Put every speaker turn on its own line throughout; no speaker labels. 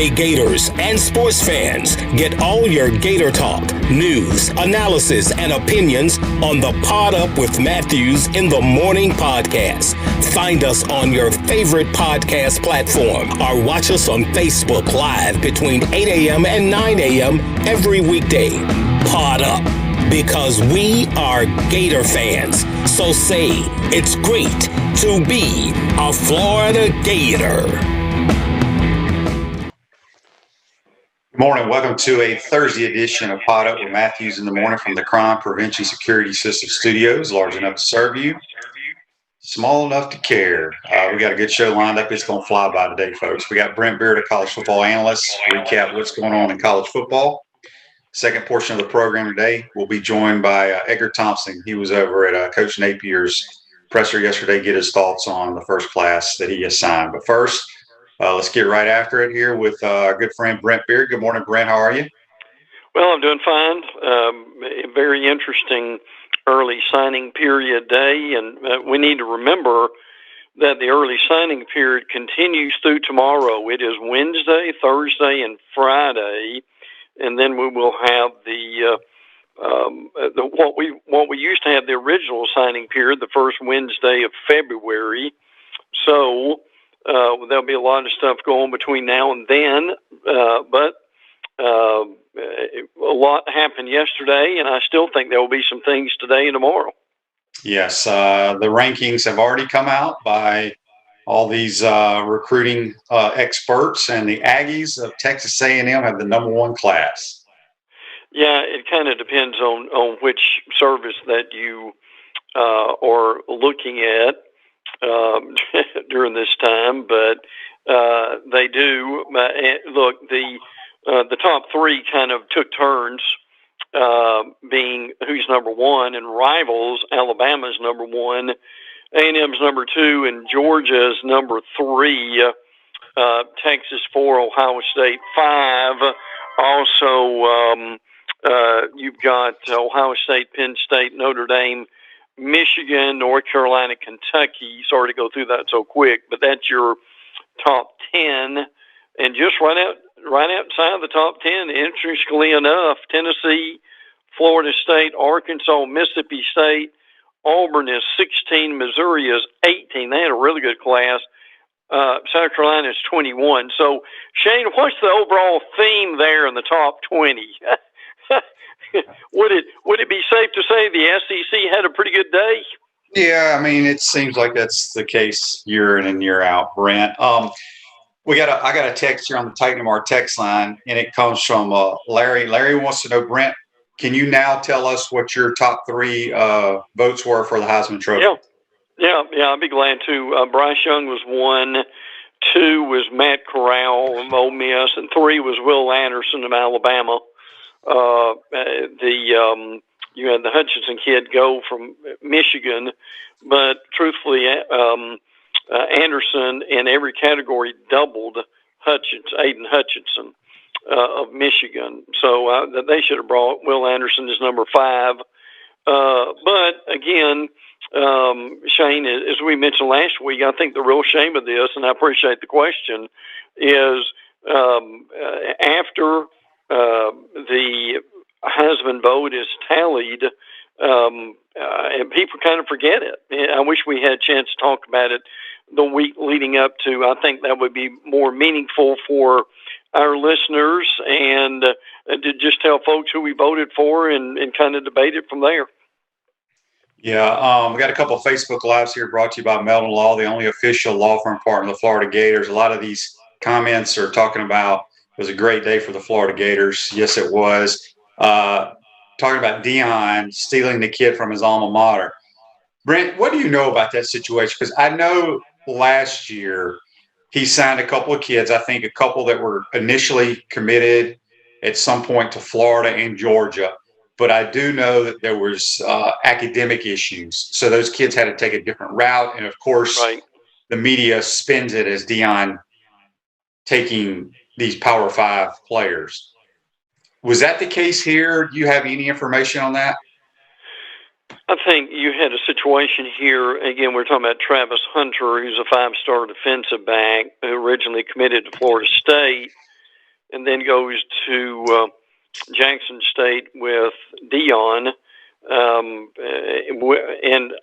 Hey Gators and sports fans, get all your Gator talk, news, analysis, and opinions on the Pod Up with Matthews in the Morning podcast. Find us on your favorite podcast platform or watch us on Facebook Live between 8 a.m. and 9 a.m. every weekday. Pod Up, because we are Gator fans. So say, it's great to be a Florida Gator.
Good morning. Welcome to a Thursday edition of Pod Up with Matthews in the Morning from the Crime Prevention Security System Studios, large enough to serve you, small enough to care. We got a good show lined up. It's going to fly by today, folks. We got Brent Beaird, a college football analyst, recap what's going on in college football. Second portion of the program today, we'll be joined by Edgar Thompson. He was over at Coach Napier's presser yesterday, get his thoughts on the first class that he assigned. But first, let's get right after it here with our good friend Brent Beaird. Good morning, Brent. How are you?
Well, I'm doing fine. Very interesting early signing period day, and we need to remember that the early signing period continues through tomorrow. It is Wednesday, Thursday, and Friday, and then we will have what we used to have the original signing period, the first Wednesday of February. So there'll be a lot of stuff going between now and then, but a lot happened yesterday, and I still think there will be some things today and tomorrow.
Yes, the rankings have already come out by all these recruiting experts, and the Aggies of Texas A&M have the number one class.
Yeah, it kind of depends on which service that you are looking at during this time, but they do. Look, the top three kind of took turns being who's number one, and rivals, Alabama's number one, A&M's number two, and Georgia's number three, Texas 4, Ohio State 5. Also, you've got Ohio State, Penn State, Notre Dame, Michigan, North Carolina, Kentucky. Sorry to go through that so quick, but that's your top 10. And just right outside the top 10, interestingly enough, Tennessee, Florida State, Arkansas, Mississippi State, Auburn is 16, Missouri is 18. They had a really good class. South Carolina is 21. So, Shane, what's the overall theme there in the top 20? Would it be safe to say the SEC had a pretty good day?
Yeah, I mean, it seems like that's the case year in and year out, Brent. I got a text here on the Titan of our text line, and it comes from Larry. Larry wants to know, Brent, can you now tell us what your top three votes were for the Heisman Trophy?
Yeah, I'd be glad to. Bryce Young was 1, 2 was Matt Corral of Ole Miss, and 3 was Will Anderson of Alabama. You had the Hutchinson kid go from Michigan, but truthfully, Anderson in every category doubled Aiden Hutchinson of Michigan. So they should have brought Will Anderson as number 5. But again, Shane, as we mentioned last week, I think the real shame of this, and I appreciate the question, is after the Heisman vote is tallied, and people kind of forget it. I wish we had a chance to talk about it the week leading up to. I think that would be more meaningful for our listeners, and to just tell folks who we voted for and kind of debate it from there.
Yeah, we got a couple of Facebook Lives here brought to you by Meldon Law, the only official law firm partner of the Florida Gators. A lot of these comments are talking about it was a great day for the Florida Gators. Yes, it was. Talking about Deion stealing the kid from his alma mater. Brent, what do you know about that situation? Because I know last year he signed a couple of kids, I think a couple that were initially committed at some point to Florida and Georgia. But I do know that there was academic issues. So those kids had to take a different route. And, of course, the media spins it as Deion taking these Power 5 players. Was that the case here? Do you have any information on that?
I think you had a situation here. Again, we're talking about Travis Hunter, who's a 5-star defensive back who originally committed to Florida State. and then goes to Jackson State with Dion. And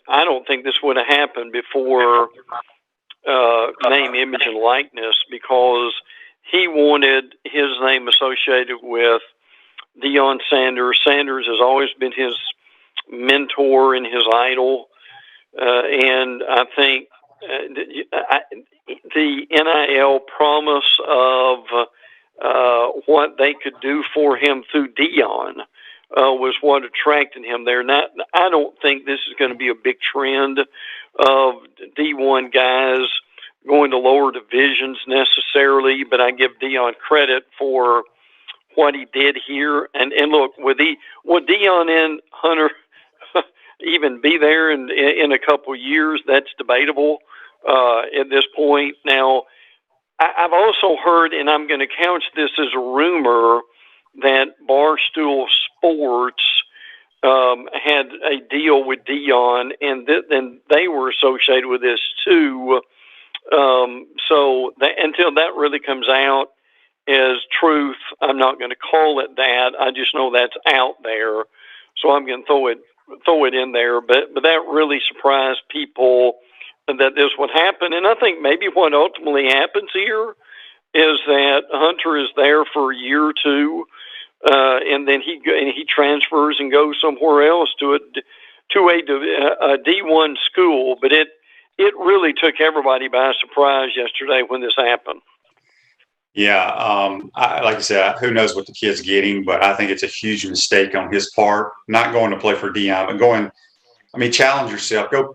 I don't think this would have happened before name, image, and likeness, because he wanted his name associated with Deion Sanders. Sanders has always been his mentor and his idol. And I think the NIL promise of what they could do for him through Deion was what attracted him there. Now, I don't think this is going to be a big trend of D1 guys going to lower divisions necessarily, but I give Deion credit for what he did here. And look, would Deion and Hunter even be there in a couple of years? That's debatable at this point. Now, I've also heard, and I'm going to couch this as a rumor, that Barstool Sports had a deal with Deion, and then they were associated with this too. So until that really comes out as truth, I'm not going to call it that. I just know that's out there, so I'm going to throw it in there. But that really surprised people that this would happen, and I think maybe what ultimately happens here is that Hunter is there for a year or two, and then he transfers and goes somewhere else to a D1 school. But it really took everybody by surprise yesterday when this happened.
Yeah, like I said, who knows what the kid's getting, but I think it's a huge mistake on his part, not going to play for Deion, but going. I mean, challenge yourself. Go.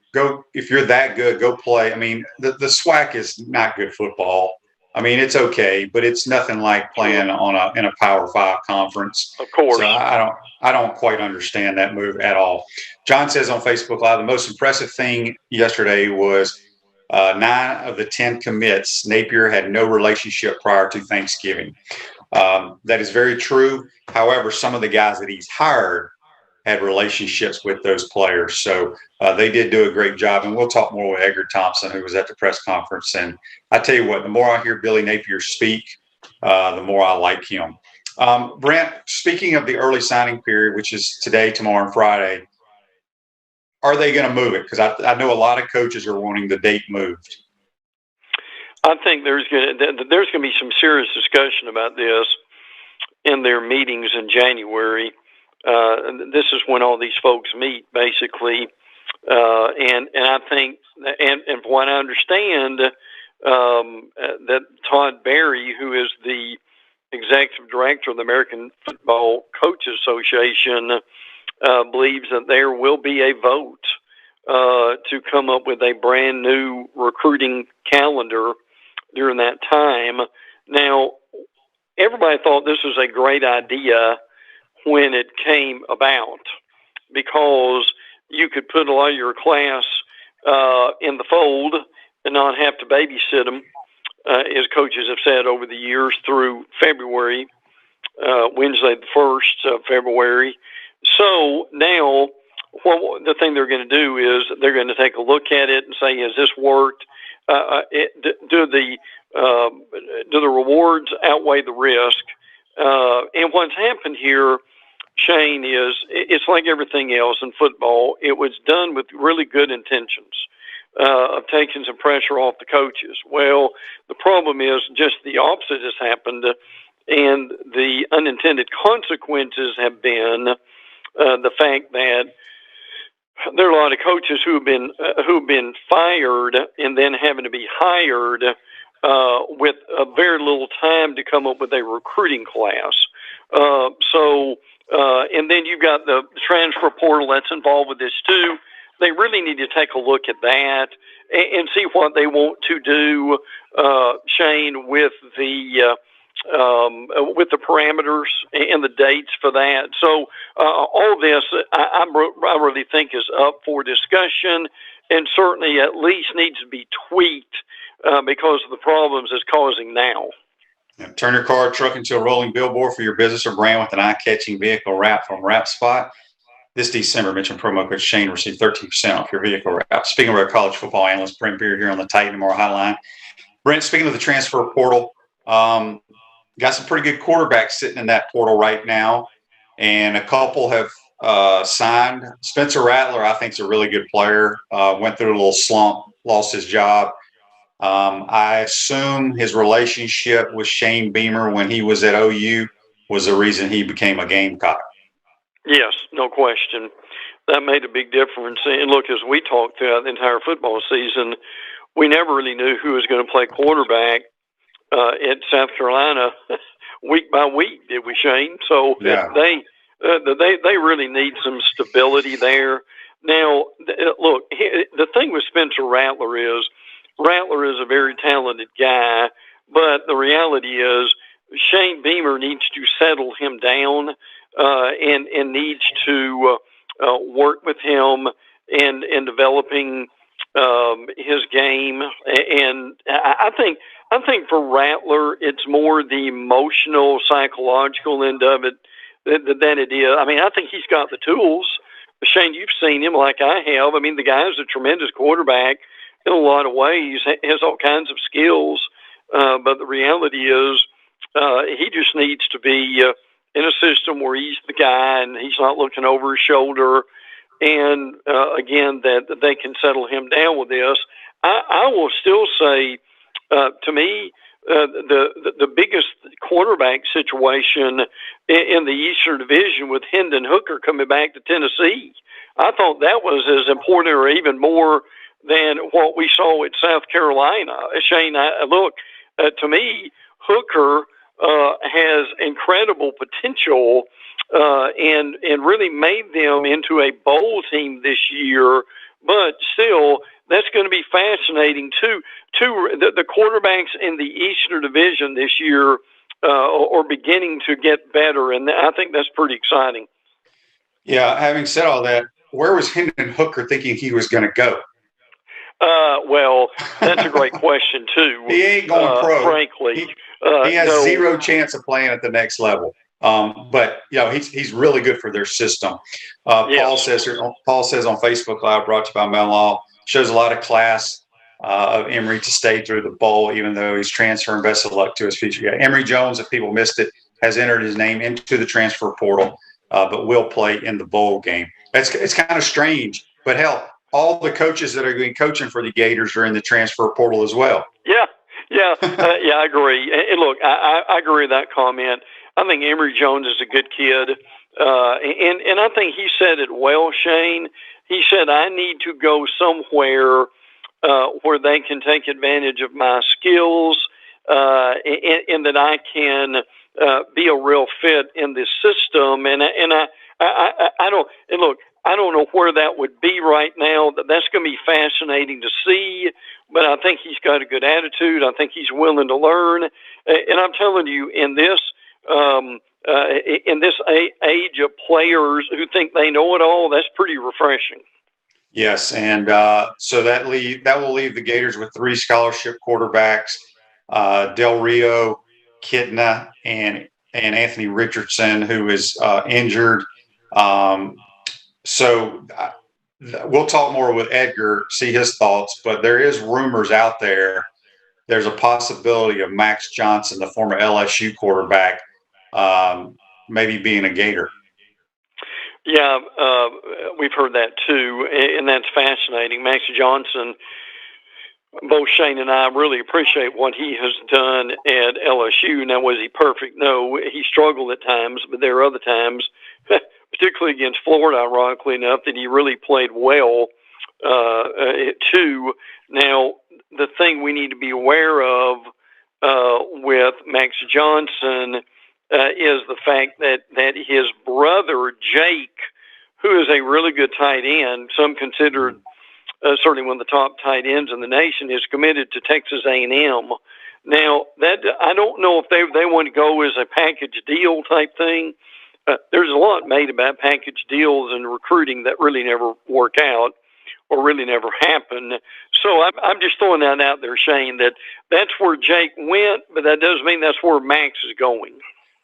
If you're that good, go play. I mean, the SWAC is not good football. I mean, it's okay, but it's nothing like playing in a Power 5 conference.
Of course.
So I don't quite understand that move at all. John says on Facebook Live, the most impressive thing yesterday was 9 of the 10 commits. Napier had no relationship prior to Thanksgiving. That is very true. However, some of the guys that he's hired had relationships with those players. So they did do a great job. And we'll talk more with Edgar Thompson, who was at the press conference. And I tell you what, the more I hear Billy Napier speak, the more I like him. Brent, speaking of the early signing period, which is today, tomorrow, and Friday, are they going to move it? Because I know a lot of coaches are wanting the date moved.
I think there's going to be some serious discussion about this in their meetings in January. This is when all these folks meet, basically, and I think, and from what I understand, that Todd Berry, who is the executive director of the American Football Coaches Association, believes that there will be a vote to come up with a brand new recruiting calendar during that time. Now, everybody thought this was a great idea when it came about, because you could put a lot of your class in the fold and not have to babysit them, as coaches have said over the years, through February, Wednesday the 1st of February. So now the thing they're going to do is they're going to take a look at it and say, has this worked? Do the rewards outweigh the risk? And what's happened here, Shane, is it's like everything else in football. It was done with really good intentions of taking some pressure off the coaches. Well, the problem is just the opposite has happened, and the unintended consequences have been the fact that there are a lot of coaches who've been fired and then having to be hired with very little time to come up with a recruiting class. And then you've got the transfer portal that's involved with this too. They really need to take a look at that and see what they want to do, Shane, with the parameters and the dates for that. So all this, I really think, is up for discussion, and certainly at least needs to be tweaked because of the problems it's causing now.
Yeah, turn your car or truck into a rolling billboard for your business or brand with an eye-catching vehicle wrap from Wrap Spot. This December, mention promo code Shane, receive 13% off your vehicle wrap. Speaking of our college football analyst, Brent Beaird here on the Titan Tomorrow Hotline. Brent, speaking of the transfer portal, got some pretty good quarterbacks sitting in that portal right now, and a couple have signed. Spencer Rattler, I think, is a really good player. Went through a little slump, lost his job. I assume his relationship with Shane Beamer when he was at OU was the reason he became a Gamecock.
Yes, no question. That made a big difference. And look, as we talked throughout the entire football season, we never really knew who was going to play quarterback at South Carolina week by week, did we, Shane? So
yeah.
they really need some stability there. Now, look, the thing with Spencer Rattler is a very talented guy, but the reality is Shane Beamer needs to settle him down and needs to work with him in developing his game. And I think for Rattler, it's more the emotional, psychological end of it than it is. I mean, I think he's got the tools. Shane, you've seen him like I have. I mean, the guy's a tremendous quarterback in a lot of ways, has all kinds of skills. But the reality is he just needs to be in a system where he's the guy and he's not looking over his shoulder. And again, that they can settle him down with this. I will still say, to me, the biggest quarterback situation in the Eastern Division with Hendon Hooker coming back to Tennessee, I thought that was as important or even more than what we saw at South Carolina. Shane, look, to me, Hooker has incredible potential and really made them into a bowl team this year. But still, that's going to be fascinating too. The quarterbacks in the Eastern Division this year are beginning to get better, and I think that's pretty exciting.
Yeah, having said all that, where was Hendon Hooker thinking he was going to go?
Well, that's a great question too.
He ain't going pro.
Frankly,
he has zero chance of playing at the next level. But he's really good for their system. Paul says on Facebook Live, brought to you by Mel Law, shows a lot of class of Emory to stay through the bowl, even though he's transferring. Best of luck to his future. Yeah, Emory Jones, if people missed it, has entered his name into the transfer portal, but will play in the bowl game. It's kind of strange, but hell, all the coaches that are going coaching for the Gators are in the transfer portal as well.
Yeah, I agree. And look, I agree with that comment. I think Emory Jones is a good kid, and I think he said it well, Shane. He said, I need to go somewhere where they can take advantage of my skills and that I can be a real fit in this system. And I don't. And look, I don't know where that would be right now. That's going to be fascinating to see. But I think he's got a good attitude. I think he's willing to learn. And I'm telling you, in this age of players who think they know it all, that's pretty refreshing.
Yes, and so that will leave the Gators with 3 scholarship quarterbacks: Del Rio, Kitna, and Anthony Richardson, who is injured. So we'll talk more with Edgar, see his thoughts. But there is rumors out there. There's a possibility of Max Johnson, the former LSU quarterback, maybe being a Gator.
Yeah, we've heard that too, and that's fascinating. Max Johnson, both Shane and I really appreciate what he has done at LSU. Now, was he perfect? No, he struggled at times, but there are other times, particularly against Florida, ironically enough, that he really played well too. Now, the thing we need to be aware of with Max Johnson is the fact that his brother, Jake, who is a really good tight end, some considered certainly one of the top tight ends in the nation, is committed to Texas A&M. Now, that I don't know if they want to go as a package deal type thing. There's a lot made about package deals and recruiting that really never work out or really never happen. So I'm just throwing that out there, Shane, that's where Jake went, but that doesn't mean that's where Max is going.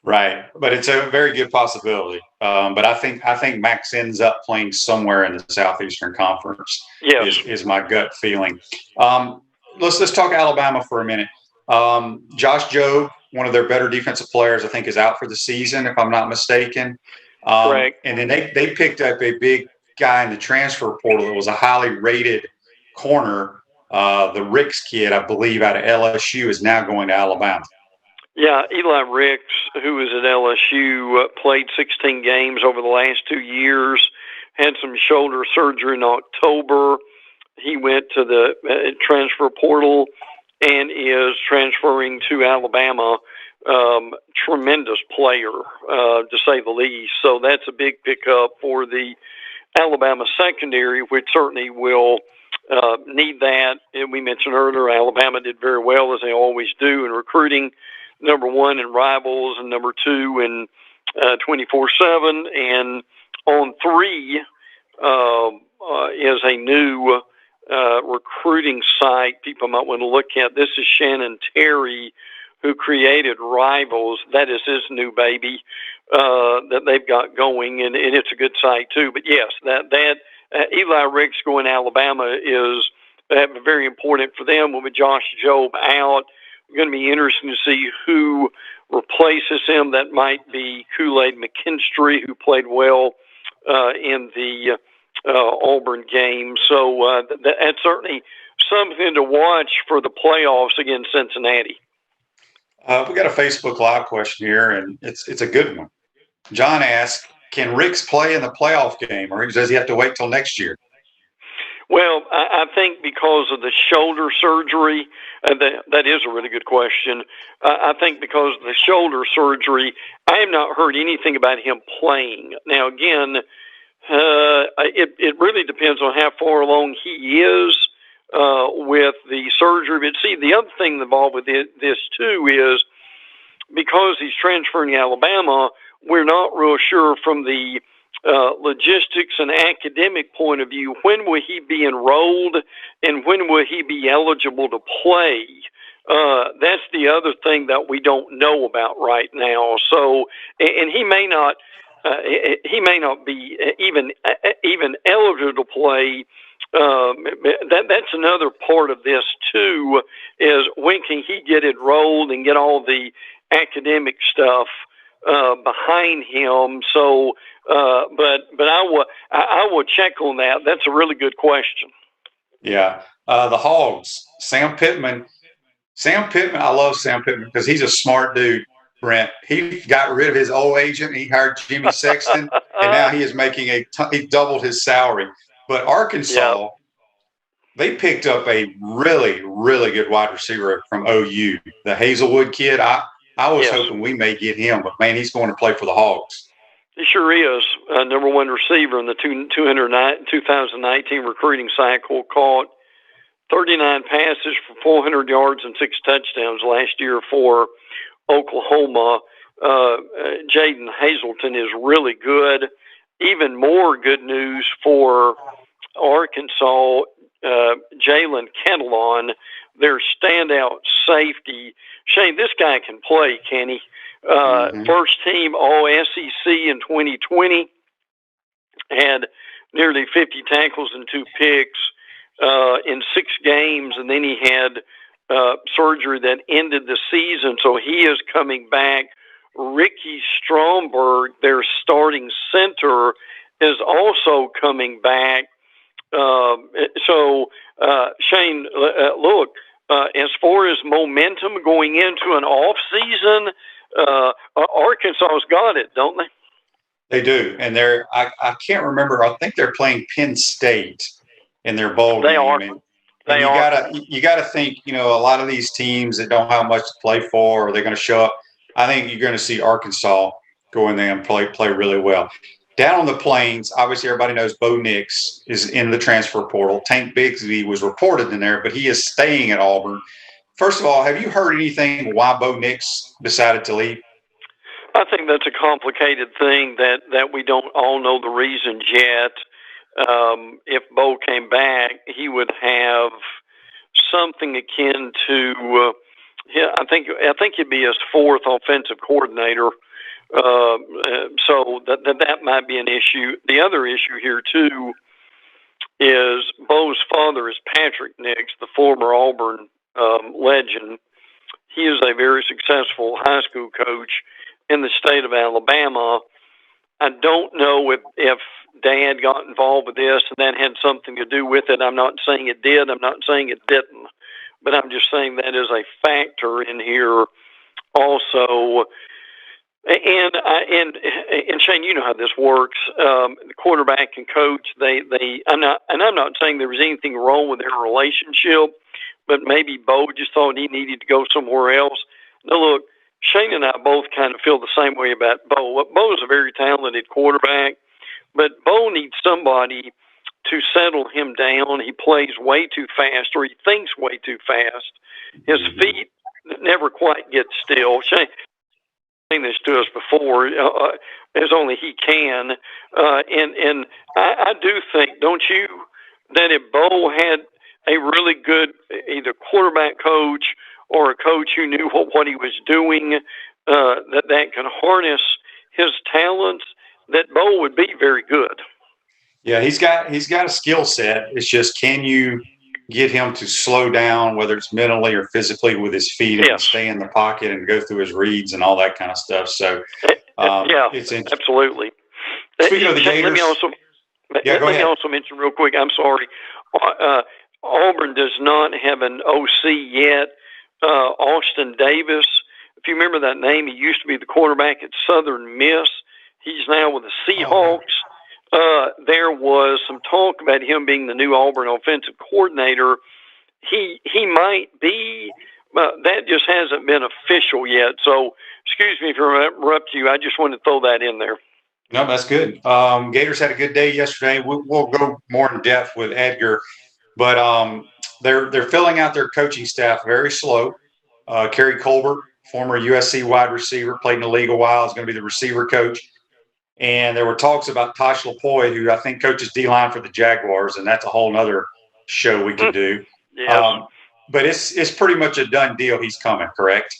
Right, but it's a very good possibility. But I think Max ends up playing somewhere in the Southeastern Conference.
Yes.
Is my gut feeling. Let's talk Alabama for a minute. Josh Jobe one of their better defensive players, I think, is out for the season, if I'm not mistaken.
Correct.
And then they picked up a big guy in the transfer portal that was a highly rated corner. The Ricks kid, I believe, out of LSU, is now going to Alabama.
Yeah, Eli Ricks, who was at LSU, played 16 games over the last 2 years, had some shoulder surgery in October. He went to the transfer portal and is transferring to Alabama. Tremendous player, to say the least. So that's a big pickup for the Alabama secondary, which certainly will need that. And we mentioned earlier, Alabama did very well, as they always do, in recruiting. Number one in Rivals and number two in 24/7. And on three is a new recruiting site people might want to look at. This is Shannon Terry, who created Rivals. That is his new baby that they've got going, and it's a good site too. But yes, that Eli Ricks going to Alabama is very important for them. With Josh Jobe out, going to be interesting to see who replaces him. That might be Kool-Aid McKinstry, who played well in the Auburn game. So that's certainly something to watch for the playoffs against Cincinnati.
We got a Facebook Live question here, and it's a good one. John asks, can Ricks play in the playoff game, or does he have to wait till next year?
Well, I think because of the shoulder surgery, that is a really good question. I think because of the shoulder surgery, I have not heard anything about him playing. Now, again, it really depends on how far along he is with the surgery. But see, the other thing involved with this too is because he's transferring to Alabama, we're not real sure from the logistics and academic point of view, when will he be enrolled and when will he be eligible to play? That's the other thing that we don't know about right now. So, and he may not be even eligible to play. That's another part of this too, is when can he get enrolled and get all the academic stuff behind him. So, but I will check on that. That's a really good question.
Yeah, the Hogs, Sam Pittman. I love Sam Pittman because he's a smart dude. Brent, he got rid of his old agent. He hired Jimmy Sexton, and now he is making he doubled his salary. But Arkansas, they picked up a really, really good wide receiver from OU, the Hazelwood kid. I was hoping we may get him, but man, he's going to play for the Hogs.
He sure is. Number one receiver in the 2019 recruiting cycle. Caught 39 passes for 400 yards and 6 touchdowns last year for Oklahoma. Jaden Hazelton is really good. Even more good news for Arkansas, Jalen Catalon, their standout safety. Shane, this guy can play, can he? First team All-SEC in 2020, had nearly 50 tackles and 2 picks in 6 games, and then he had surgery that ended the season, so he is coming back. Ricky Stromberg, their starting center, is also coming back. Shane, look, as far as momentum going into an off season, Arkansas's got it, don't they?
They do, and I can't remember. I think they're playing Penn State in their bowl game.
They are.
You gotta think. A lot of these teams that don't have much to play for, or they're going to show up. I think you're going to see Arkansas go in there and play really well. Down on the Plains, obviously everybody knows Bo Nix is in the transfer portal. Tank Bigsby was reported in there, but he is staying at Auburn. First of all, have you heard anything why Bo Nix decided to leave?
I think that's a complicated thing that we don't all know the reasons yet. If Bo came back, he would have something akin to I think he'd be his 4th offensive coordinator. So that might be an issue. The other issue here too is Bo's father is Patrick Nix, the former Auburn legend. he is a very successful high school coach in the state of Alabama. I don't know if Dad got involved with this and that had something to do with it. I'm not saying it did. I'm not saying it didn't. But I'm just saying that is a factor in here also. And Shane, you know how this works. The quarterback and coach, I'm not saying there was anything wrong with their relationship, but maybe Bo just thought he needed to go somewhere else. Now look, Shane and I both kind of feel the same way about Bo. Bo is a very talented quarterback, but Bo needs somebody to settle him down. He plays way too fast, or he thinks way too fast. His feet never quite get still. Shane this to us before, as only he can, and I do think, don't you, that if Bo had a really good either quarterback coach or a coach who knew what he was doing, that can harness his talents, that Bo would be very good.
Yeah, he's got a skill set. It's just, can you get him to slow down, whether it's mentally or physically, with his feet, and stay in the pocket and go through his reads and all that kind of stuff. So, it's
absolutely.
Speaking of the Gators,
let me also mention real quick. I'm sorry, Auburn does not have an OC yet. Austin Davis, if you remember that name, he used to be the quarterback at Southern Miss. He's now with the Seahawks. There was some talk about him being the new Auburn offensive coordinator. He might be, that just hasn't been official yet. So, excuse me if I interrupt you. I just wanted to throw that in there.
No, that's good. Gators had a good day yesterday. We'll go more in depth with Edgar, but they're filling out their coaching staff very slow. Kerry Colbert, former USC wide receiver, played in the league a while, is going to be the receiver coach. And there were talks about Tosh LaPoy, who I think coaches D-line for the Jaguars, and that's a whole other show we could do.
Yes.
But it's pretty much a done deal. He's coming, correct?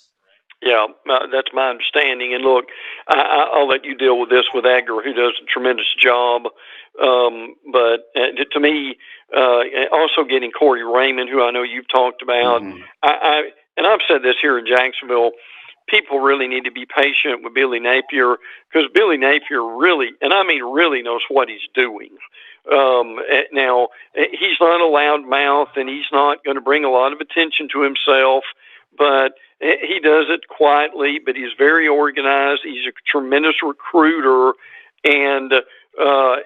Yeah, that's my understanding. And look, I'll let you deal with this with Edgar, who does a tremendous job. But to me, also getting Corey Raymond, who I know you've talked about. Mm-hmm. And I've said this here in Jacksonville, people really need to be patient with Billy Napier, because Billy Napier really, and I mean really, knows what he's doing. Now, he's not a loud mouth, and he's not going to bring a lot of attention to himself, but he does it quietly, but he's very organized. He's a tremendous recruiter, and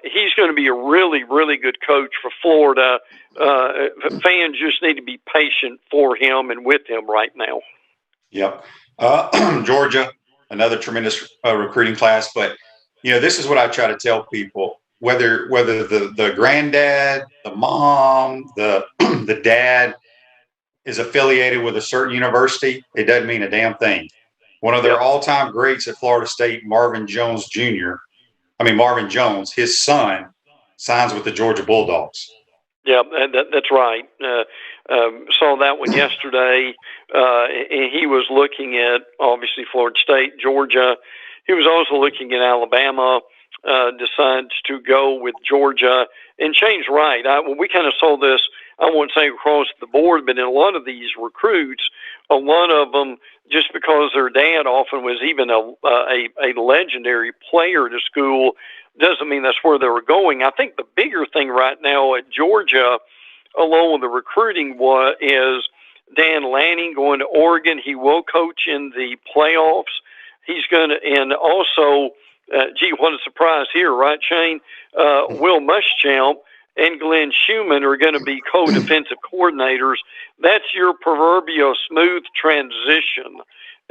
he's going to be a really, really good coach for Florida. Fans just need to be patient for him and with him right now.
Yep. Georgia, another tremendous recruiting class. But, this is what I try to tell people, whether the granddad, the mom, the dad is affiliated with a certain university, it doesn't mean a damn thing. One of their all-time greats at Florida State, Marvin Jones, his son, signs with the Georgia Bulldogs.
Yeah, that's right. Saw that one yesterday. He was looking at, obviously, Florida State, Georgia. He was also looking at Alabama, decides to go with Georgia. And Shane's right. We kind of saw this, I won't say across the board, but in a lot of these recruits, a lot of them, just because their dad often was even a legendary player to school, doesn't mean that's where they were going. I think the bigger thing right now at Georgia, along with the recruiting, is Dan Lanning going to Oregon. He will coach in the playoffs. He's going to, and also, what a surprise here, right, Shane? Will Muschamp and Glenn Schumann are going to be co-defensive coordinators. That's your proverbial smooth transition,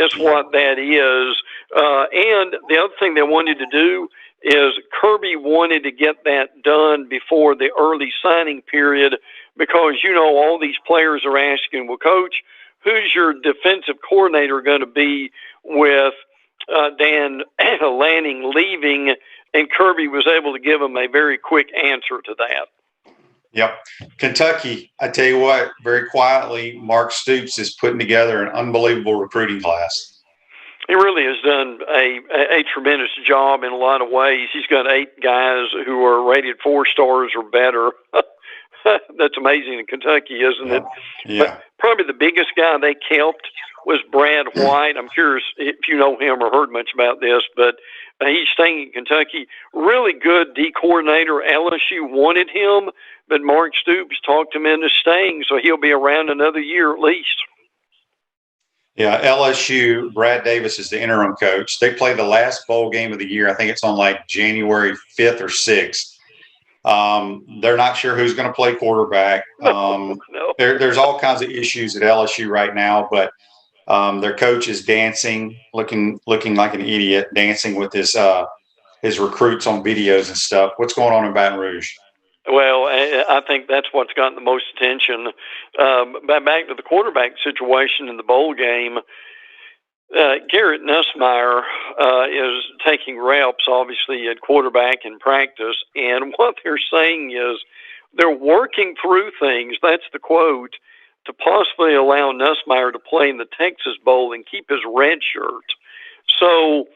is what that is. And the other thing they wanted to do is Kirby wanted to get that done before the early signing period, because, all these players are asking, well, Coach, who's your defensive coordinator going to be with Dan Lanning leaving? And Kirby was able to give him a very quick answer to that.
Yep. Kentucky, I tell you what, very quietly, Mark Stoops is putting together an unbelievable recruiting class.
He really has done a tremendous job in a lot of ways. He's got 8 guys who are rated 4 stars or better. That's amazing in Kentucky, isn't it?
Yeah.
But probably the biggest guy they kept was Brad White. I'm curious if you know him or heard much about this, but he's staying in Kentucky. Really good D coordinator. LSU wanted him, but Mark Stoops talked him into staying, so he'll be around another year at least.
Yeah, LSU, Brad Davis is the interim coach. They play the last bowl game of the year. I think it's on like January 5th or 6th. They're not sure who's going to play quarterback.
No.
There's all kinds of issues at LSU right now, but their coach is dancing, looking like an idiot, dancing with his recruits on videos and stuff. What's going on in Baton Rouge?
Well, I think that's what's gotten the most attention. But back to the quarterback situation in the bowl game, Garrett Nussmeier is taking reps, obviously, at quarterback in practice. And what they're saying is they're working through things, that's the quote, to possibly allow Nussmeier to play in the Texas Bowl and keep his red shirt. So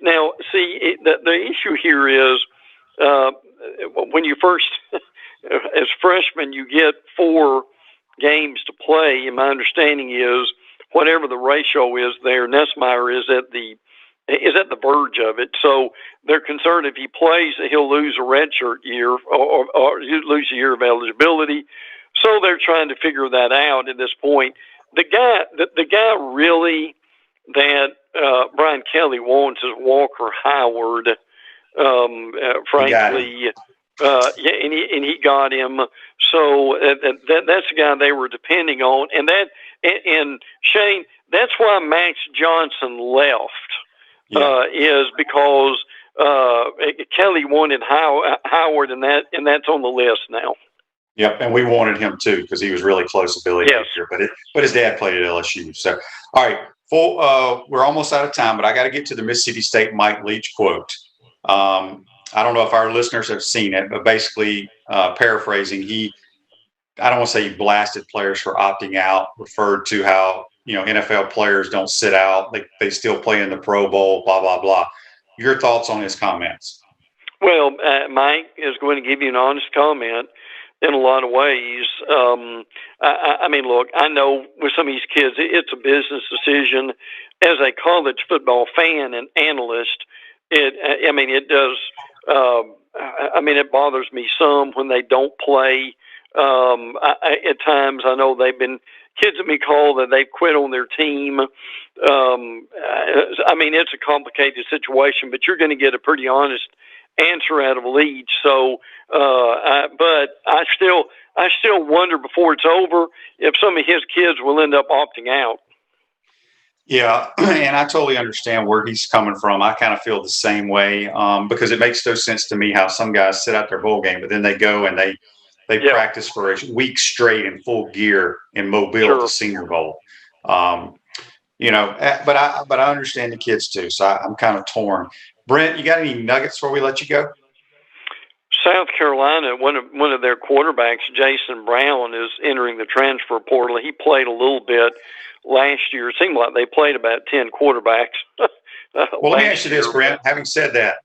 now, see, the issue here is when you first, as freshmen, you get 4 games to play, and my understanding is whatever the ratio is there, Nussmeier is at the verge of it. So they're concerned if he plays, he'll lose a redshirt year or lose a year of eligibility. So they're trying to figure that out at this point. The guy really that Brian Kelly wants is Walker Howard. Frankly, and he got him. So that's the guy they were depending on, and Shane, that's why Max Johnson left. Is because Kelly wanted Howard, and that's on the list now.
Yep, and we wanted him too because he was really close to Billy Edgar, but his dad played at LSU. So, all right, we're almost out of time, but I got to get to the Mississippi State Mike Leach quote. I don't know if our listeners have seen it, but basically, paraphrasing, I don't want to say he blasted players for opting out, referred to how, NFL players don't sit out. They still play in the Pro Bowl, blah, blah, blah. Your thoughts on his comments?
Well, Mike is going to give you an honest comment in a lot of ways. I mean, look, I know with some of these kids, it's a business decision. As a college football fan and analyst, it does. It bothers me some when they don't play. At times, I know kids have been called that they've quit on their team. It's a complicated situation, but you're going to get a pretty honest answer out of Leach. So, but I still wonder before it's over if some of his kids will end up opting out.
Yeah, and I totally understand where he's coming from. I kind of feel the same way because it makes no sense to me how some guys sit out their bowl game, but then they go and they practice for a week straight in full gear in Mobile at the Senior Bowl. But I understand the kids too, so I'm kind of torn. Brent, you got any nuggets before we let you go?
South Carolina, one of their quarterbacks, Jason Brown, is entering the transfer portal. He played a little bit last year. It seemed like they played about 10 quarterbacks.
Well, let me ask you this, Brent. Having said that,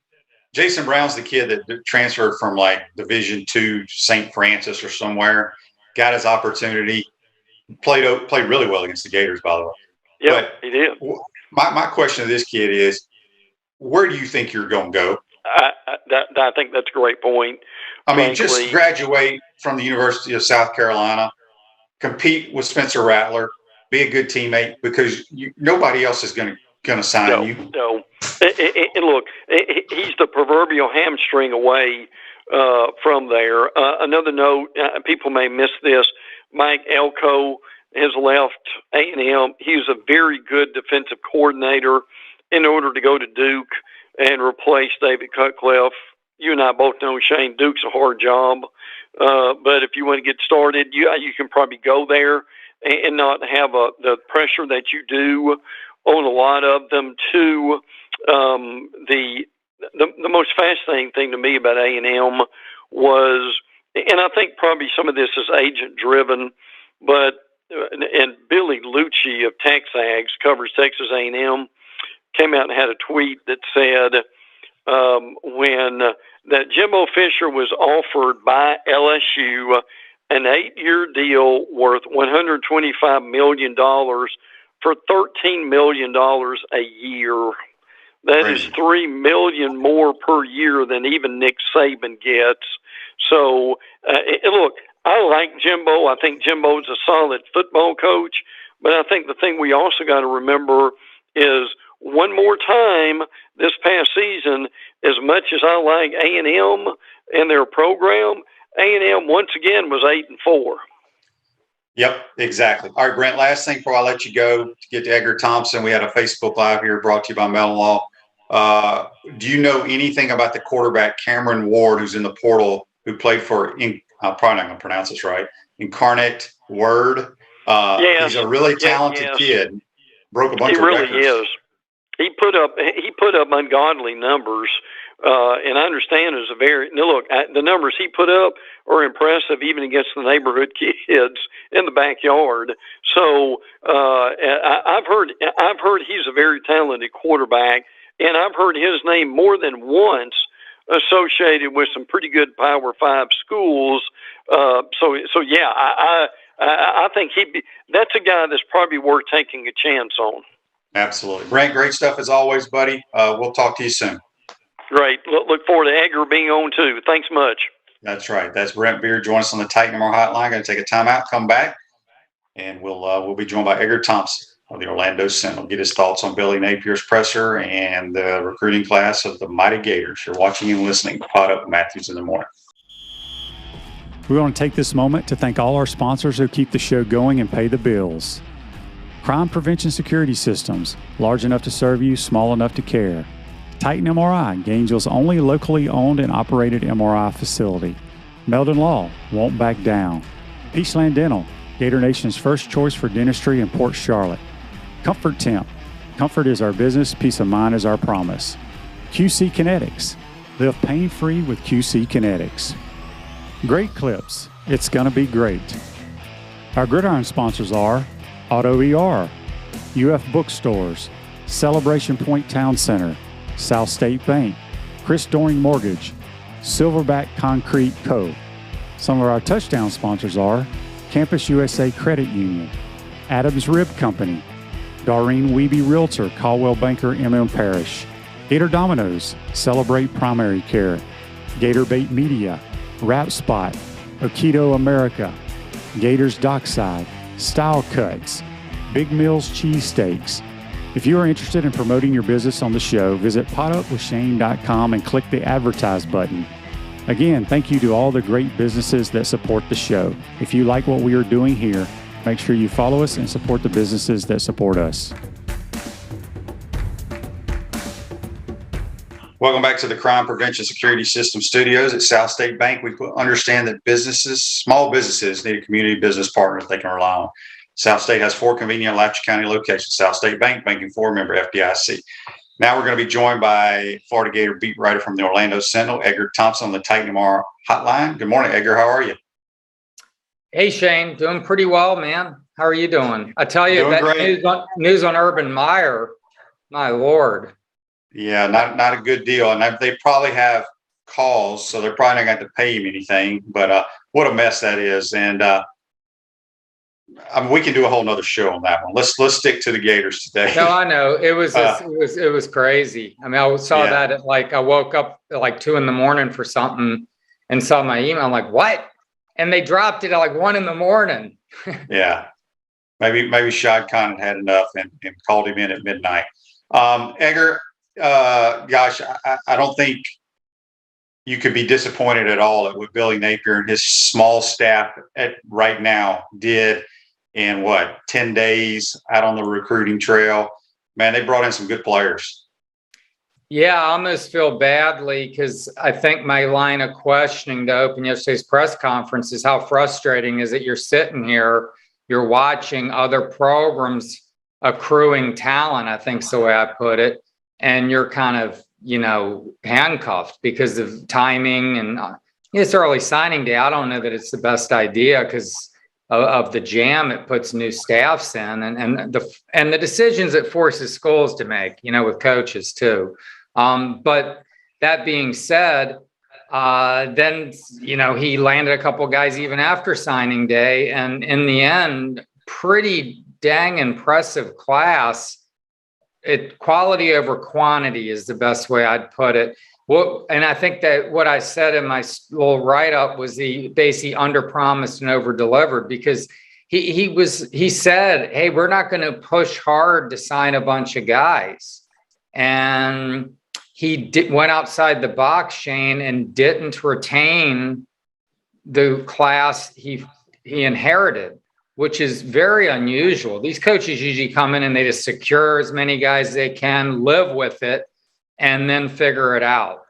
Jason Brown's the kid that transferred from like Division II St. Francis or somewhere, got his opportunity, played really well against the Gators, by the way.
Yeah, he did.
My question to this kid is, where do you think you're going to go?
I think that's a great point.
Just graduate from the University of South Carolina, compete with Spencer Rattler, be a good teammate because nobody else is going to sign you.
No. And look, he's the proverbial hamstring away from there. Another note, people may miss this, Mike Elko has left A&M. He was a very good defensive coordinator in order to go to Duke and replace David Cutcliffe. You and I both know, Shane, Duke's a hard job. But if you want to get started, you can probably go there and not have the pressure that you do on a lot of them. Too, the most fascinating thing to me about A&M was, and I think probably some of this is agent driven, but and Billy Lucci of TexAgs covers Texas A&M, came out and had a tweet that said when that Jimbo Fisher was offered by LSU an 8-year deal worth $125 million for $13 million a year. That is $3 million more per year than even Nick Saban gets. So, look, I like Jimbo. I think Jimbo's a solid football coach. But I think the thing we also got to remember is one more time this past season, as much as I like A&M and their program, A&M once again was 8-4.
Yep, exactly. All right, Brent, last thing before I let you go to get to Edgar Thompson. We had a Facebook Live here brought to you by Melon Law. Do you know anything about the quarterback Cameron Ward, who's in the portal, who played for, I'm probably not going to pronounce this right, Incarnate Word? He's a really talented kid. Broke a bunch of records. He really is.
He put up ungodly numbers, and I understand it's the numbers he put up are impressive even against the neighborhood kids in the backyard. So I've heard he's a very talented quarterback, and I've heard his name more than once associated with some pretty good Power 5 schools. So yeah, I think that's a guy that's probably worth taking a chance on.
Absolutely. Brent, great stuff as always, buddy. We'll talk to you soon.
Great. Look forward to Edgar being on too. Thanks much.
That's right. That's Brent Beaird. Join us on the Titan MR hotline. Going to take a timeout, come back, and we'll be joined by Edgar Thompson of the Orlando Sentinel. Get his thoughts on Billy Napier's presser and the recruiting class of the Mighty Gators. You're watching and listening to Pot Up Matthews in the Morning.
We want to take this moment to thank all our sponsors who keep the show going and pay the bills. Crime Prevention Security Systems, large enough to serve you, small enough to care. Titan MRI, Gainesville's only locally owned and operated MRI facility. Meldon Law, won't back down. Peachland Dental, Gator Nation's first choice for dentistry in Port Charlotte. Comfort Temp, comfort is our business, peace of mind is our promise. QC Kinetics, live pain-free with QC Kinetics. Great Clips, it's gonna be great. Our Gridiron sponsors are Auto ER, UF Bookstores, Celebration Point Town Center, South State Bank, Chris Doring Mortgage, Silverback Concrete Co. Some of our touchdown sponsors are Campus USA Credit Union, Adams Rib Company, Doreen Wiebe Realtor, Caldwell Banker, MM Parish, Gator Dominoes, Celebrate Primary Care, Gator Bait Media, Wrap Spot, Okido America, Gators Dockside, Style Cuts, Big Mills Cheesesteaks. If you are interested in promoting your business on the show, visit potupwithshane.com and click the advertise button. Again, thank you to all the great businesses that support the show. If you like what we are doing here, make sure you follow us and support the businesses that support us.
Welcome back to the Crime Prevention Security System Studios at South State Bank. We understand that small businesses need a community business partner that they can rely on. South State has 4 convenient Alachua County locations. South State Bank, banking for member FDIC. Now we're going to be joined by Florida Gator beat writer from the Orlando Sentinel, Edgar Thompson, on the Titan MR hotline. Good morning, Edgar. How are you?
Hey, Shane. Doing pretty well, man. How are you doing? I tell you, that news on Urban Meyer, my Lord.
Yeah, not a good deal. And they probably have calls, so they're probably not going to pay him anything. But what a mess that is. And we can do a whole nother show on that one. Let's stick to the Gators today.
No, I know it was crazy. I mean, I saw that at I woke up at 2 a.m. for something and saw my email. I'm like, what? And they dropped it at 1 a.m.
Yeah, maybe Shad Khan had enough and called him in at midnight. Edgar, gosh, I don't think you could be disappointed at all at what Billy Napier and his small staff right now did in 10 days out on the recruiting trail. Man, they brought in some good players.
Yeah, I almost feel badly because I think my line of questioning to open yesterday's press conference is how frustrating is it you're sitting here, you're watching other programs accruing talent, I think is the way I put it, and you're kind of, handcuffed because of timing and it's early signing day. I don't know that it's the best idea because of the jam it puts new staffs in and the decisions it forces schools to make, with coaches too. But that being said, then, he landed a couple guys even after signing day and in the end, pretty dang impressive class. Quality over quantity is the best way I'd put it. And I think that what I said in my little write-up was he basically under-promised and over-delivered, because he said, hey, we're not going to push hard to sign a bunch of guys. And he went outside the box, Shane, and didn't retain the class he inherited, which is very unusual. These coaches usually come in and they just secure as many guys as they can, live with it, and then figure it out.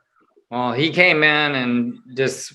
Well, he came in and just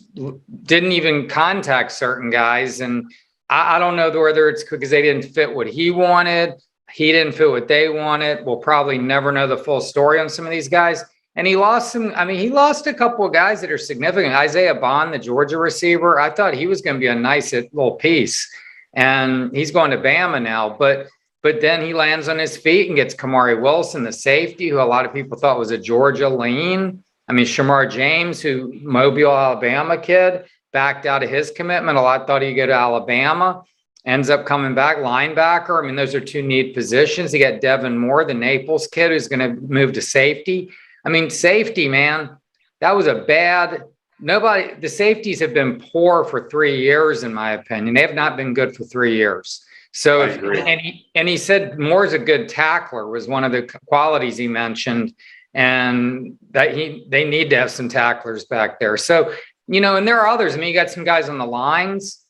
didn't even contact certain guys. And I don't know whether it's because they didn't fit what he wanted. He didn't fit what they wanted. We'll probably never know the full story on some of these guys. And he lost some. I mean, he lost a couple of guys that are significant. Isaiah Bond, the Georgia receiver, I thought he was going to be a nice little piece. And he's going to Bama now. But then he lands on his feet and gets Kamari Wilson, the safety, who a lot of people thought was a Georgia lean. I mean, Shamar James, who Mobile, Alabama kid, backed out of his commitment. A lot thought he'd go to Alabama. Ends up coming back, linebacker. I mean, those are two neat positions. You got Devin Moore, the Naples kid, who's going to move to safety. I mean, safety, man, that was the safeties have been poor for 3 years, in my opinion. They have not been good for 3 years. So, he said Moore's a good tackler was one of the qualities he mentioned, and that they need to have some tacklers back there. So, and there are others. I mean, you got some guys on the lines,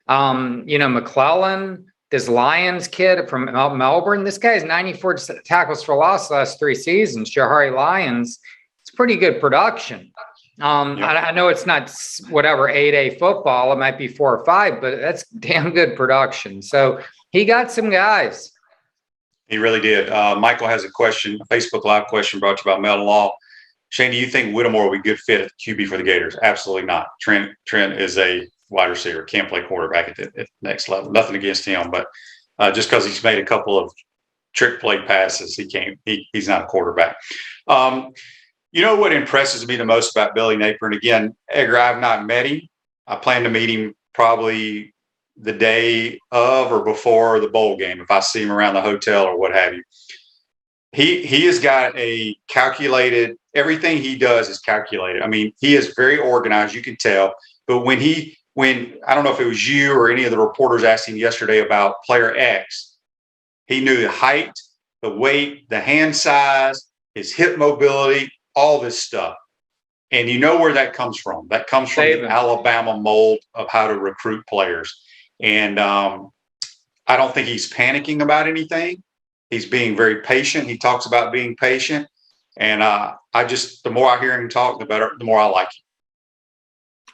McClellan, this Lions kid from Melbourne. This guy has 94 tackles for loss the last 3 seasons. Jahari Lyons. It's pretty good production. I know it's not 8A football. It might be 4 or 5, but that's damn good production. So he got some guys.
He really did. Michael has a question, a Facebook Live question brought to you by Melton Law. Shane, do you think Whittemore would be a good fit at QB for the Gators? Absolutely not. Trent is a wide receiver, can't play quarterback at the next level. Nothing against him, but just because he's made a couple of trick play passes, he's not a quarterback. What impresses me the most about Billy Napier, and again, Edgar, I've not met him. I plan to meet him probably the day of or before the bowl game, if I see him around the hotel or what have you. He has got a calculated, everything he does is calculated. I mean, he is very organized, you can tell. But when I don't know if it was you or any of the reporters asked him yesterday about player X, he knew the height, the weight, the hand size, his hip mobility, all this stuff. And you know where that comes from. That comes from the Alabama mold of how to recruit players. And I don't think he's panicking about anything. He's being very patient. He talks about being patient. And the more I hear him talk, the more I like him.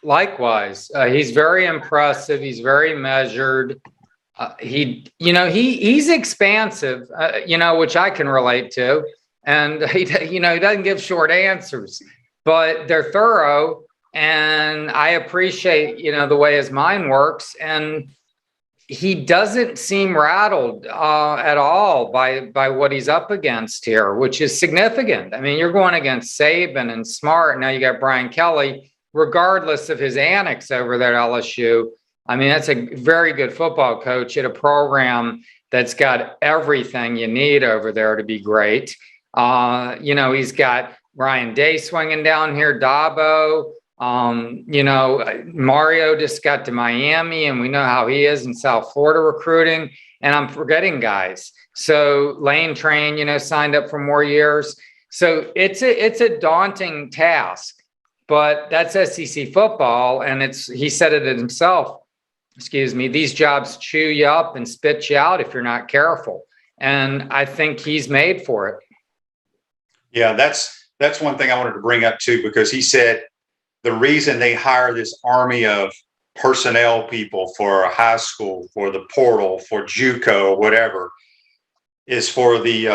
Likewise, he's very impressive. He's very measured. He's expansive, which I can relate to. And he doesn't give short answers, but they're thorough. And I appreciate, the way his mind works. And he doesn't seem rattled at all by what he's up against here, which is significant. I mean, you're going against Saban and Smart. Now you got Brian Kelly, regardless of his antics over there at LSU. I mean, that's a very good football coach at a program that's got everything you need over there to be great. He's got Ryan Day swinging down here, Dabo. Mario just got to Miami, and we know how he is in South Florida recruiting. And I'm forgetting guys. So Lane Train, signed up for more years. So it's a daunting task. But that's SEC football, and he said it himself. These jobs chew you up and spit you out if you're not careful. And I think he's made for it.
Yeah, that's one thing I wanted to bring up too, because he said the reason they hire this army of personnel people for a high school, for the portal, for JUCO, whatever, is for the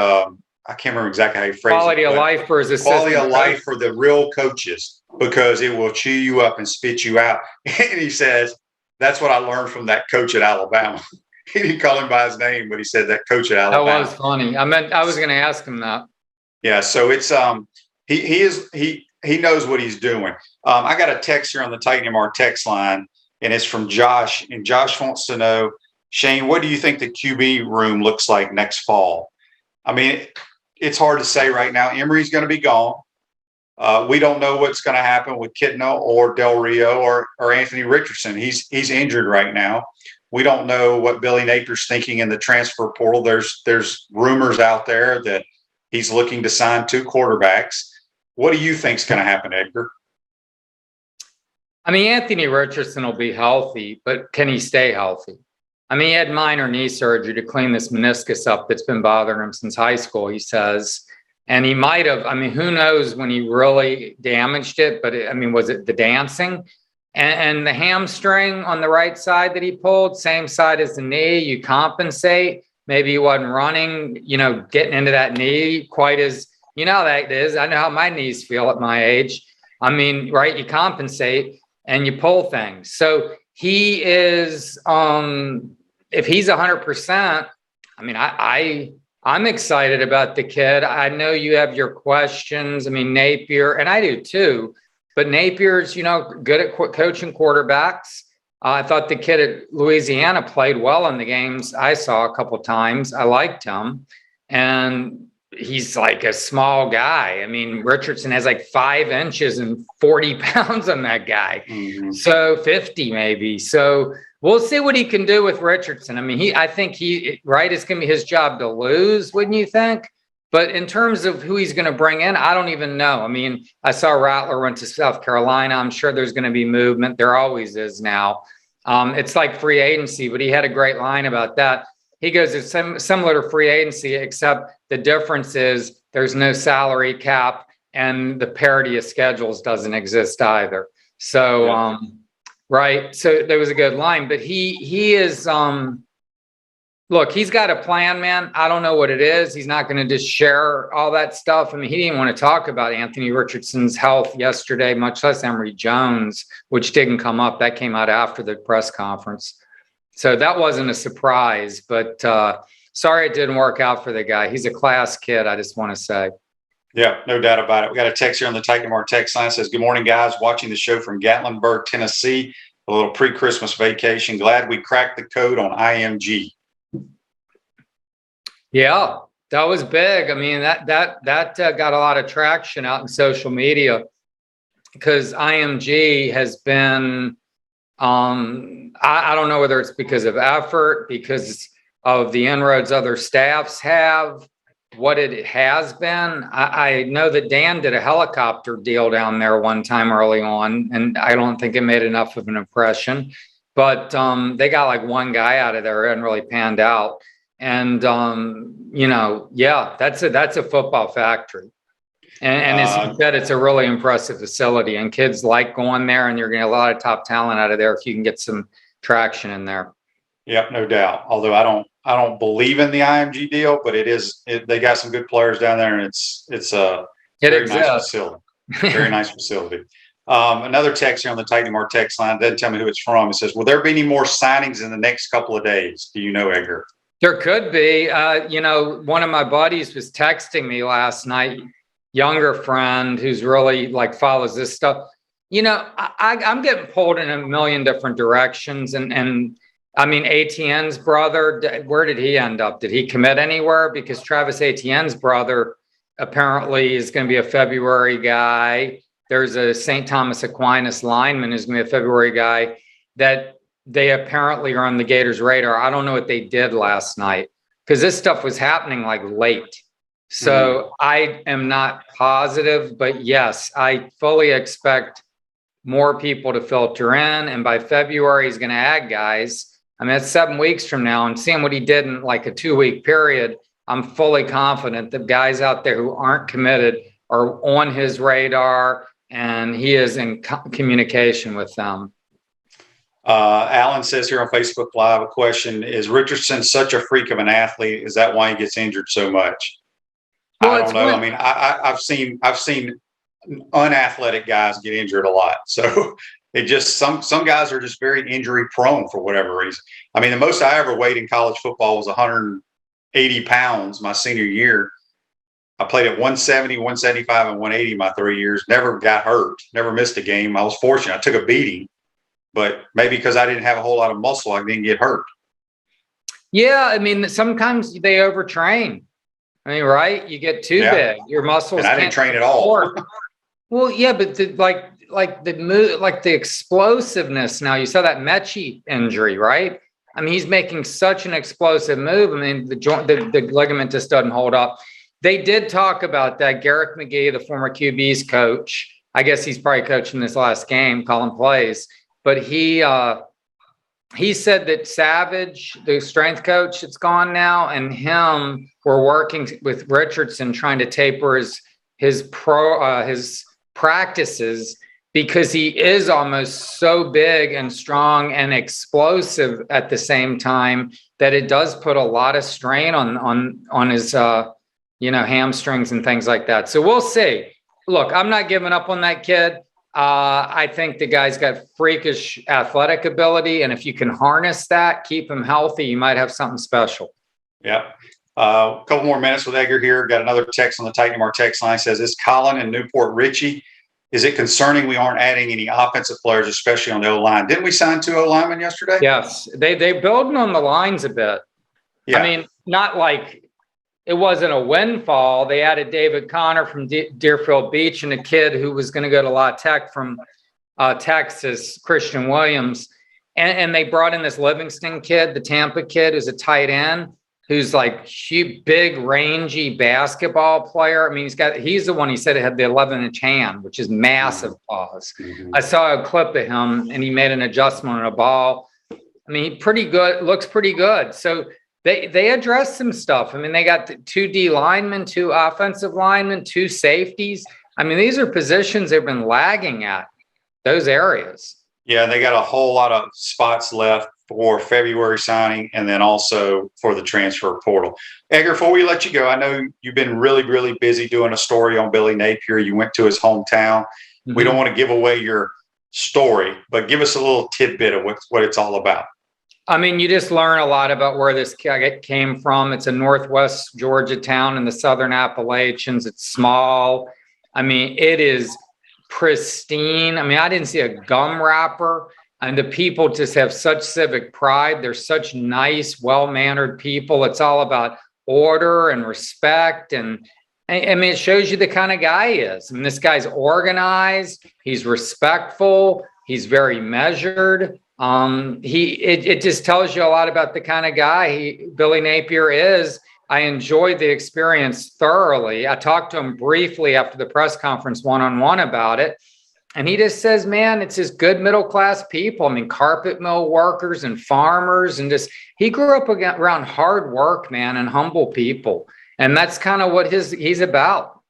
I can't remember exactly how he phrased it.
Quality of life for his assistant.
Quality of life for the real coaches, because it will chew you up and spit you out. And he says, that's what I learned from that coach at Alabama. He didn't call him by his name, but he said that coach at Alabama.
That was funny. I was going to ask him that.
Yeah. So it's, he knows what he's doing. I got a text here on the Titan MR text line, and it's from Josh. And Josh wants to know, Shane, what do you think the QB room looks like next fall? I mean, it's hard to say right now. Emory's going to be gone. We don't know what's going to happen with Kitna or Del Rio or Anthony Richardson. He's injured right now. We don't know what Billy Napier's thinking in the transfer portal. There's rumors out there that he's looking to sign 2 quarterbacks. What do you think's going to happen, Edgar?
I mean, Anthony Richardson will be healthy, but can he stay healthy? I mean, he had minor knee surgery to clean this meniscus up that's been bothering him since high school, he says. And he might have, I mean, who knows when he really damaged it, but was it the dancing? And the hamstring on the right side that he pulled, same side as the knee, you compensate. Maybe he wasn't running, getting into that knee quite as, that is. I know how my knees feel at my age. I mean, right, you compensate and you pull things. So he is, if he's 100%, I mean, I'm excited about the kid. I know you have your questions. I mean, Napier, and I do too, but Napier's, good at coaching quarterbacks. I thought the kid at Louisiana played well in the games I saw a couple of times. I liked him. And he's like a small guy. I mean, Richardson has like 5 inches and 40 pounds on that guy. Mm-hmm. So 50 maybe. So we'll see what he can do with Richardson. I mean, I think it's going to be his job to lose, wouldn't you think? But in terms of who he's going to bring in, I don't even know. I mean, I saw Rattler went to South Carolina. I'm sure there's going to be movement. There always is now. It's like free agency, but he had a great line about that. He goes, it's similar to free agency, except the difference is there's no salary cap and the parity of schedules doesn't exist either. So, right. So there was a good line, but he is, look, he's got a plan, man. I don't know what it is. He's not going to just share all that stuff. I mean, he didn't want to talk about Anthony Richardson's health yesterday, much less Emory Jones, which didn't come up. That came out after the press conference. So that wasn't a surprise, but sorry it didn't work out for the guy. He's a class kid, I just want to say.
Yeah, no doubt about it. We got a text here on the Titan Mark text line. It says, good morning, guys. Watching the show from Gatlinburg, Tennessee. A little pre-Christmas vacation. Glad we cracked the code on IMG.
Yeah, that was big. I mean, that got a lot of traction out in social media because IMG has been I don't know whether it's because of effort, because of the inroads other staffs have, what it has been. I know that Dan did a helicopter deal down there one time early on, and I don't think it made enough of an impression. But they got like one guy out of there and really panned out. And, that's a football factory. And as you said, it's a really impressive facility, and kids like going there, and you're getting a lot of top talent out of there if you can get some traction in there.
Yep, no doubt. Although I don't believe in the IMG deal, but they got some good players down there, and it's a very nice facility. Very nice facility. Another text here on the Titan Mark text line doesn't tell me who it's from. It says, will there be any more signings in the next couple of days? Do you know, Edgar?
There could be. One of my buddies was texting me last night, younger friend who's really like follows this stuff. I'm getting pulled in a million different directions. And I mean, Etienne's brother, where did he end up? Did he commit anywhere? Because Travis Etienne's brother apparently is going to be a February guy. There's a St. Thomas Aquinas lineman who's going to be a February guy that they apparently are on the Gators' radar. I don't know what they did last night because this stuff was happening like late. So I am not positive, but yes, I fully expect more people to filter in. And by February, he's going to add guys. I mean, it's 7 weeks from now, and seeing what he did in like a 2-week period, I'm fully confident that guys out there who aren't committed are on his radar, and he is in communication with them.
Alan says here on Facebook Live, a question, is Richardson such a freak of an athlete? Is that why he gets injured so much? I don't know. I mean, I've seen unathletic guys get injured a lot. So it just, some guys are just very injury prone for whatever reason. I mean, the most I ever weighed in college football was 180 pounds my senior year. I played at 170, 175, and 180 my 3 years. Never got hurt. Never missed a game. I was fortunate. I took a beating, but maybe because I didn't have a whole lot of muscle, I didn't get hurt.
Yeah, I mean, sometimes they overtrain. I mean, right? You get too big, your muscles.
And I didn't train at all.
Well, yeah, but the move, like the explosiveness. Now you saw that Mechie injury, right? I mean, he's making such an explosive move. I mean, the ligament just doesn't hold up. They did talk about that. Garrick McGee, the former QB's coach, I guess he's probably coaching this last game, calling plays, but he said that Savage, the strength coach, it's gone now, and him were working with Richardson trying to taper his practices, because he is almost so big and strong and explosive at the same time that it does put a lot of strain on his hamstrings and things like that. So we'll see. Look, I'm not giving up on that kid. I think the guy's got freakish athletic ability, and if you can harness that, keep him healthy, you might have something special.
Yeah. A couple more minutes with Edgar here. Got another text on the Titan Mar text line. Says, "Is Colin and Newport Richie? Is it concerning we aren't adding any offensive players, especially on the O-line? Didn't we sign 2 O-linemen yesterday?"
Yes, they building on the lines a bit. Yeah. I mean, not like it wasn't a windfall. They added David Connor from Deerfield Beach and a kid who was going to go to La Tech from Texas, Christian Williams. And they brought in this Livingston kid, the Tampa kid, who's a tight end, who's like big, rangy basketball player. I mean, he's the one he said had the 11-inch hand, which is massive paws. Mm-hmm. I saw a clip of him and he made an adjustment on a ball. I mean, pretty good, looks pretty good. So they addressed some stuff. I mean, they got 2 D linemen, 2 offensive linemen, 2 safeties. I mean, these are positions they've been lagging at, those areas. Yeah,
they got a whole lot of spots left for February signing and then also for the transfer portal. Edgar, before we let you go, I know you've been really, really busy doing a story on Billy Napier. You went to his hometown. Mm-hmm. We don't want to give away your story, but give us a little tidbit of what it's all about.
I mean, you just learn a lot about where this kid came from. It's a Northwest Georgia town in the Southern Appalachians. It's small. I mean, it is pristine. I mean, I didn't see a gum wrapper, and the people just have such civic pride. They're such nice, well-mannered people. It's all about order and respect. And I mean, it shows you the kind of guy he is. I mean, this guy's organized. He's respectful. He's very measured. It just tells you a lot about the kind of guy Billy Napier is. I enjoyed the experience thoroughly. I talked to him briefly after the press conference one-on-one about it. And he just says, man, it's just good middle-class people. I mean, carpet mill workers and farmers, and he grew up around hard work, man, and humble people. And that's kind of what he's about.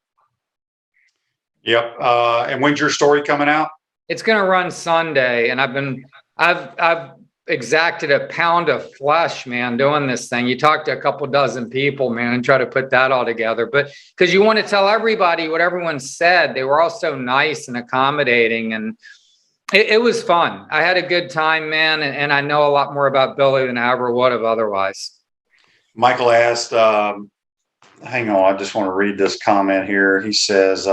Yep. And when's your story coming out?
It's going to run Sunday. And I've exacted a pound of flesh, man, doing this thing. You talk to a couple dozen people, man, and try to put that all together. But because you want to tell everybody what everyone said, they were all so nice and accommodating, and it was fun. I had a good time, man, and I know a lot more about Billy than I ever would have otherwise.
Michael asked, hang on, I just want to read this comment here. He says,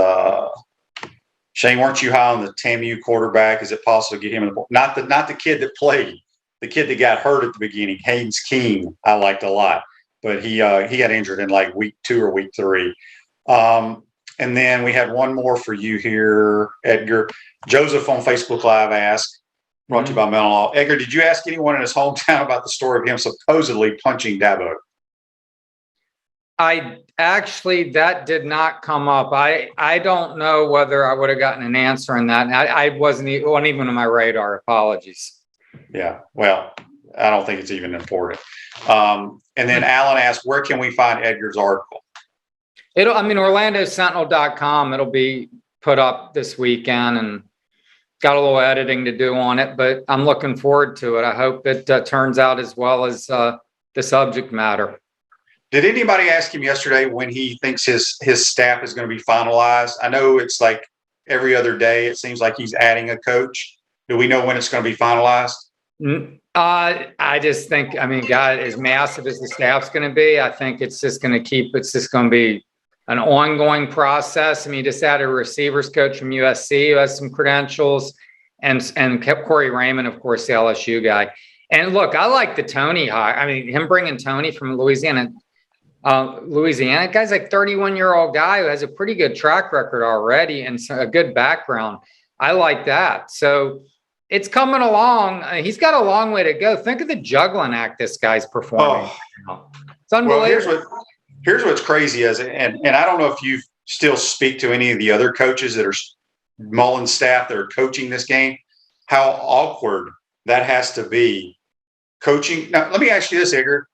Shane, weren't you high on the TAMU quarterback? Is it possible to get him in the not the kid that played, the kid that got hurt at the beginning, Haynes King, I liked a lot, but he got injured in like week 2 or week 3. And then we had one more for you here, Edgar. Joseph on Facebook Live asked, brought to you by Melon Law. Edgar, did you ask anyone in his hometown about the story of him supposedly punching Dabo?
That did not come up. I don't know whether I would have gotten an answer on that. I wasn't even on my radar. Apologies.
Yeah. Well, I don't think it's even important. And then Alan asked, where can we find Edgar's article?
OrlandoSentinel.com. It'll be put up this weekend, and got a little editing to do on it, but I'm looking forward to it. I hope it turns out as well as the subject matter.
Did anybody ask him yesterday when he thinks his staff is going to be finalized? I know it's like every other day. It seems like he's adding a coach. Do we know when it's going to be finalized?
I just think, God, as massive as the staff's going to be, I think it's just going to be an ongoing process. He just added a receivers coach from USC who has some credentials, and kept Corey Raymond, of course, the LSU guy. And look, I like the Tony hire. I mean, him bringing Tony from Louisiana. Guy's like 31-year-old guy who has a pretty good track record already and a good background. I like that. So it's coming along. He's got a long way to go. Think of the juggling act this guy's performing. It's unbelievable.
Well, here's what's crazy is, and I don't know if you still speak to any of the other coaches that are Mullen staff that are coaching this game, how awkward that has to be coaching. Now, let me ask you this, Edgar.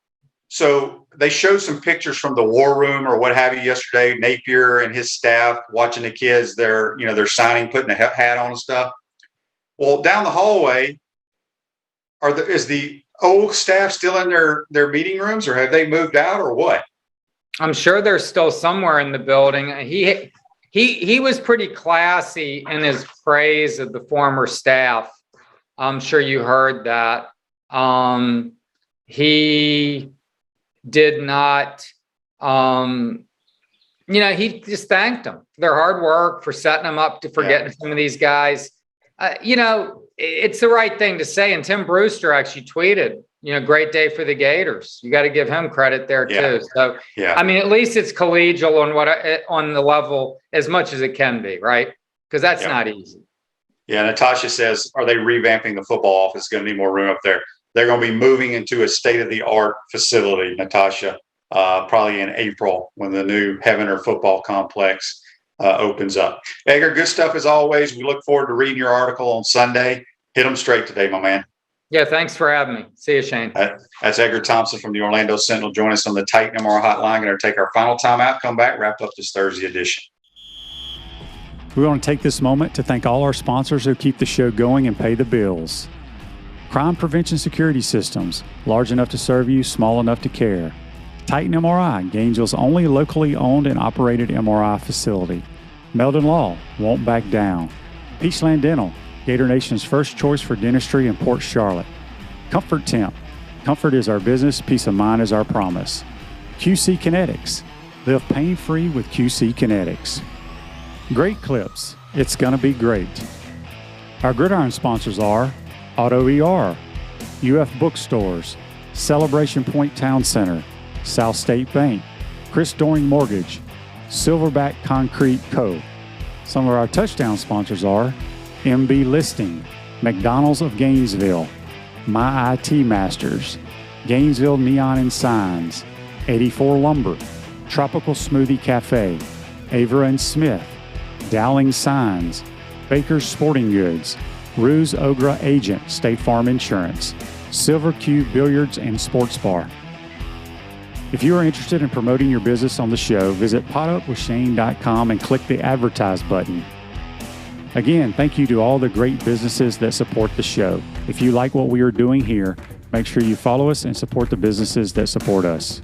So they showed some pictures from the war room or what have you yesterday, Napier and his staff watching the kids, they're signing, putting a hat on and stuff. Well, down the hallway, is the old staff still in their meeting rooms, or have they moved out, or what?
I'm sure they're still somewhere in the building. He was pretty classy in his praise of the former staff. I'm sure you heard that. He did not, he just thanked them for their hard work, for setting them up for getting some of these guys. It's the right thing to say. And Tim Brewster actually tweeted, great day for the Gators. You got to give him credit there too. So, I mean, at least it's collegial on the level as much as it can be, right? Because that's not easy.
Yeah, Natasha says, are they revamping the football office? Going to need more room up there. They're going to be moving into a state-of-the-art facility, Natasha, probably in April when the new Heavener football complex opens up. Edgar, good stuff as always. We look forward to reading your article on Sunday. Hit them straight today, my man.
Yeah, thanks for having me. See you, Shane.
That's Edgar Thompson from the Orlando Sentinel. Join us on the Titan MR hotline. Going to take our final timeout, come back, wrap up this Thursday edition.
We want to take this moment to thank all our sponsors who keep the show going and pay the bills. Crime Prevention Security Systems, large enough to serve you, small enough to care. Titan MRI, Gainesville's only locally owned and operated MRI facility. Meldon Law, won't back down. Peachland Dental, Gator Nation's first choice for dentistry in Port Charlotte. Comfort Temp, comfort is our business, peace of mind is our promise. QC Kinetics, live pain-free with QC Kinetics. Great Clips, it's gonna be great. Our Gridiron sponsors are Auto ER, UF Bookstores, Celebration Point Town Center, South State Bank, Chris Doring Mortgage, Silverback Concrete Co. Some of our touchdown sponsors are MB Listing, McDonald's of Gainesville, My IT Masters, Gainesville Neon and Signs, 84 Lumber, Tropical Smoothie Cafe, Avera and Smith, Dowling Signs, Baker's Sporting Goods, Ruse Ogra Agent, State Farm Insurance, Silver Cube Billiards and Sports Bar. If you are interested in promoting your business on the show, visit potupwithshane.com and click the advertise button. Again, thank you to all the great businesses that support the show. If you like what we are doing here, make sure you follow us and support the businesses that support us.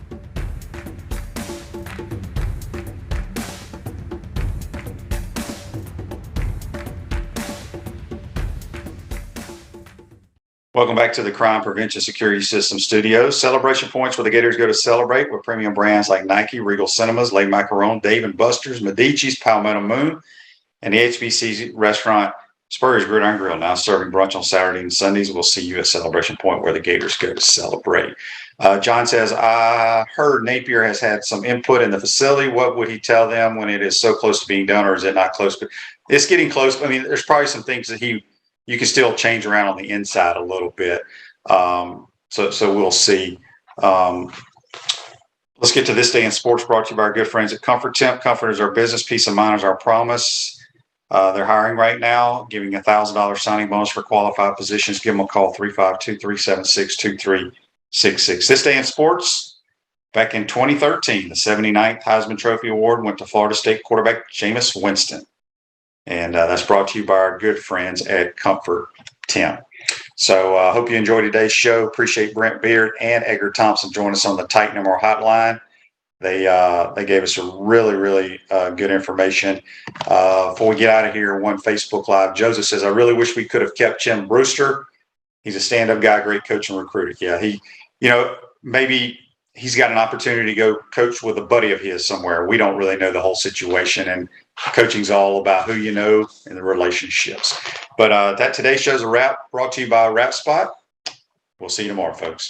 Welcome back to the Crime Prevention Security System Studios. Celebration points where the Gators go to celebrate with premium brands like Nike, Regal Cinemas, Le Macaron, Dave & Buster's, Medici's, Palmetto Moon, and the HBC restaurant Spurrier's Gridiron Grill, now serving brunch on Saturday and Sundays. We'll see you at Celebration Point where the Gators go to celebrate. John says, I heard Napier has had some input in the facility. What would he tell them when it is so close to being done, or is it not close? But it's getting close. I mean, there's probably some things that you can still change around on the inside a little bit. So we'll see. Let's get to This Day in Sports, brought to you by our good friends at Comfort Temp. Comfort is our business. Peace of mind is our promise. They're hiring right now, giving $1,000 signing bonus for qualified positions. Give them a call, 352-376-2366. This Day in Sports, back in 2013, the 79th Heisman Trophy Award went to Florida State quarterback Jameis Winston. And that's brought to you by our good friends at Comfort Temp. So I hope you enjoyed today's show. Appreciate Brent Beaird and Edgar Thompson joining us on the Titan MR hotline. They gave us some really, really good information. Before we get out of here, one Facebook Live, Joseph says, I really wish we could have kept Tim Brewster. He's a stand-up guy, great coach and recruiter. Yeah, maybe he's got an opportunity to go coach with a buddy of his somewhere. We don't really know the whole situation, and coaching's all about who you know and the relationships. But today's show's a wrap, brought to you by Wrap Spot. We'll see you tomorrow, folks.